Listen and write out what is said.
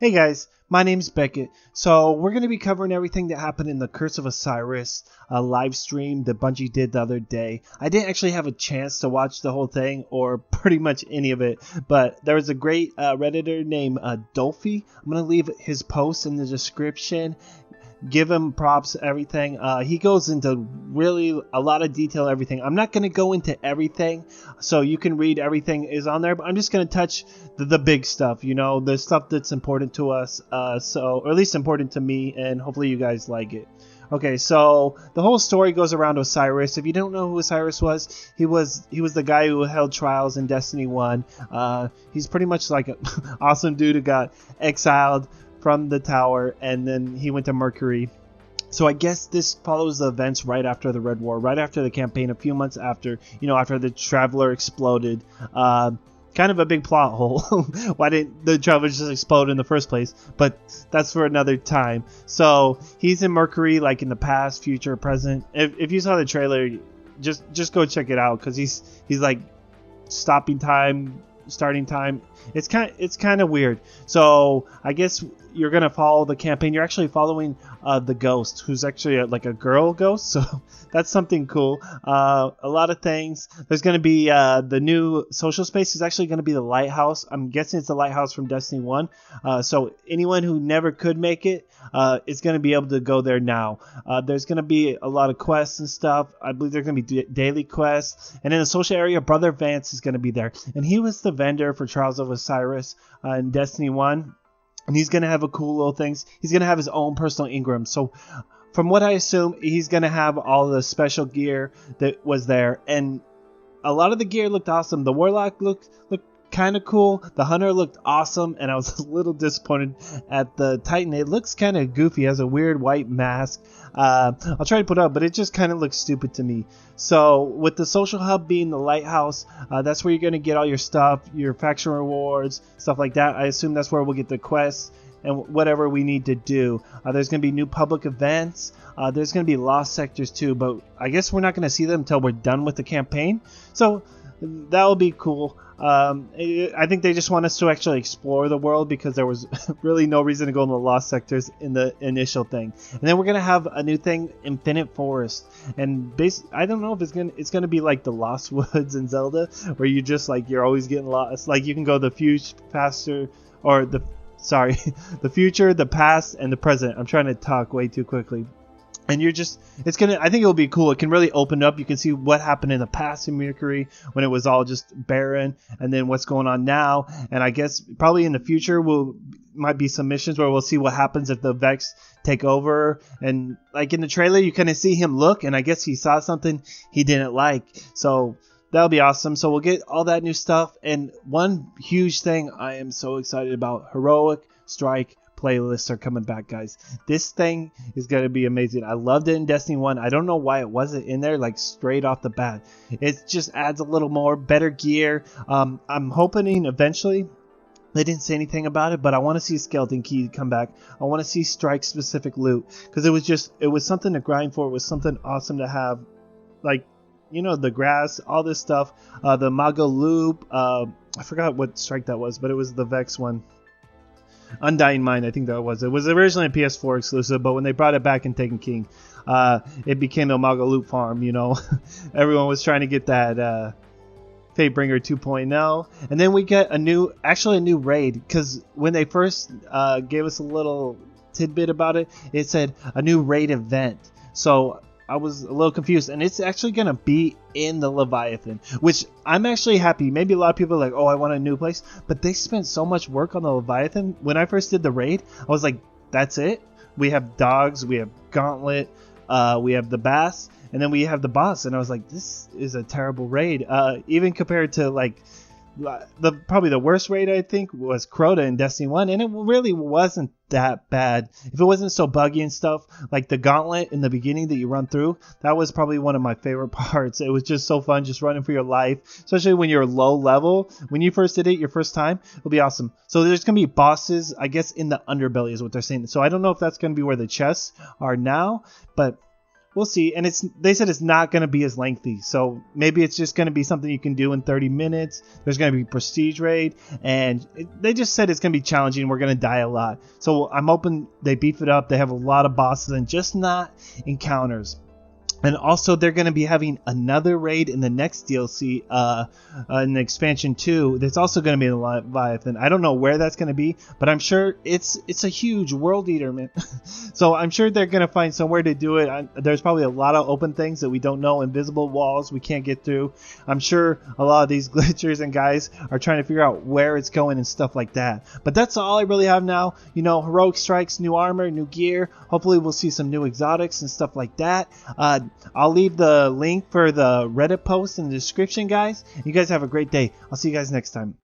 Hey guys, my name's Beckett. So we're going to be covering everything that happened in the Curse of Osiris live stream that Bungie did the other day. I didn't actually have a chance to watch the whole thing or pretty much any of it, but there was a great Redditor named Dolphy. I'm going to leave his post in the description. Give him props, everything. He goes into really a lot of detail, everything. I'm not going to go into everything, so you can read everything is on there, but I'm just going to touch the big stuff, you know, the stuff that's important to us, or at least important to me, and hopefully you guys like it. Okay, so the whole story goes around Osiris. If you don't know who Osiris was, he was the guy who held trials in Destiny 1. He's pretty much like an awesome dude who got exiled from the tower, and then he went to Mercury. So I guess this follows the events right after the Red War, right after the campaign, a few months after, after the Traveler exploded. Kind of a big plot hole. Why didn't the Traveler just explode in the first place? But that's for another time. So he's in Mercury, like in the past, future, present. If you saw the trailer, just go check it out, because he's like stopping time, starting time. It's kind of weird. So I guess you're gonna follow the campaign. You're actually following the ghost, who's actually like a girl ghost. So that's something cool. A lot of things. There's gonna be the new social space is actually gonna be the Lighthouse. I'm guessing it's the Lighthouse from Destiny 1. So anyone who never could make it is gonna be able to go there now. There's gonna be a lot of quests and stuff. I believe there's gonna be daily quests. And in the social area, Brother Vance is gonna be there, and he was the vendor for Trials of Osiris in Destiny 1. And he's going to have a cool little things. He's going to have his own personal Ingram. So from what I assume, he's going to have all the special gear that was there. And a lot of the gear looked awesome. The Warlock looked kind of cool. The Hunter looked awesome. And I was a little disappointed at the Titan. It looks kind of goofy. It has a weird white mask. I'll try to put it up, but it just kind of looks stupid to me. So with the social hub being the Lighthouse, that's where you're going to get all your stuff, your faction rewards, stuff like that. I assume that's where we'll get the quests and whatever we need to do. There's going to be new public events. There's going to be lost sectors too, but I guess we're not going to see them until we're done with the campaign. So that will be cool. I think they just want us to actually explore the world, because there was really no reason to go in the lost sectors in the initial thing. And then we're gonna have a new thing, Infinite Forest, and I don't know if it's gonna be like the Lost Woods in Zelda, where you just you're always getting lost. Like you can go the future, the future, the past, and the present. I'm trying to talk way too quickly. And I think it'll be cool. It can really open up. You can see what happened in the past in Mercury when it was all just barren, and then what's going on now. And I guess probably in the future might be some missions where we'll see what happens if the Vex take over. And like in the trailer, you kind of see him look, and I guess he saw something he didn't like. So that'll be awesome. So we'll get all that new stuff. And one huge thing I am so excited about, Heroic Strike playlists are coming back, guys. This thing is going to be amazing. I loved it in Destiny 1. I don't know why it wasn't in there like straight off the bat. It just adds a little more, better gear. I'm hoping eventually, they didn't say anything about it, but I want to see Skeleton Key come back. I want to see Strike specific loot, because it was something to grind for. It was something awesome to have, like, the grass, all this stuff. The Mago Loop, I forgot what strike that was, but it was the Vex one. Undying Mind, I think that was. It was originally a PS4 exclusive, but when they brought it back in Taken King, it became the Mago Loot Farm, Everyone was trying to get that Fatebringer 2.0. And then we get a new raid, because when they first gave us a little tidbit about it, it said a new raid event. So I was a little confused, and it's actually going to be in the Leviathan, which I'm actually happy. Maybe a lot of people are like, oh, I want a new place, but they spent so much work on the Leviathan. When I first did the raid, I was like, that's it? We have dogs, we have Gauntlet, we have the Bass, and then we have the boss, and I was like, this is a terrible raid. Even compared to probably the worst raid, I think, was Crota in Destiny 1, and it really wasn't that bad. If it wasn't so buggy and stuff, like the Gauntlet in the beginning that you run through, that was probably one of my favorite parts. It was just so fun, just running for your life, especially when you're low level. When you first did it your first time, it'll be awesome. So there's going to be bosses, I guess, in the underbelly is what they're saying. So I don't know if that's going to be where the chests are now, but we'll see. And they said it's not going to be as lengthy, so maybe it's just going to be something you can do in 30 minutes. There's going to be prestige raid, and they just said it's going to be challenging. We're going to die a lot, so I'm hoping they beef it up. They have a lot of bosses and just not encounters. And also, they're going to be having another raid in the next DLC, in the expansion 2. That's also going to be in the Leviathan. I don't know where that's going to be, but I'm sure it's a huge world eater, man. So I'm sure they're going to find somewhere to do it. There's probably a lot of open things that we don't know, invisible walls we can't get through. I'm sure a lot of these glitchers and guys are trying to figure out where it's going and stuff like that. But that's all I really have now. You know, heroic strikes, new armor, new gear. Hopefully we'll see some new exotics and stuff like that. I'll leave the link for the Reddit post in the description, guys. You guys have a great day. I'll see you guys next time.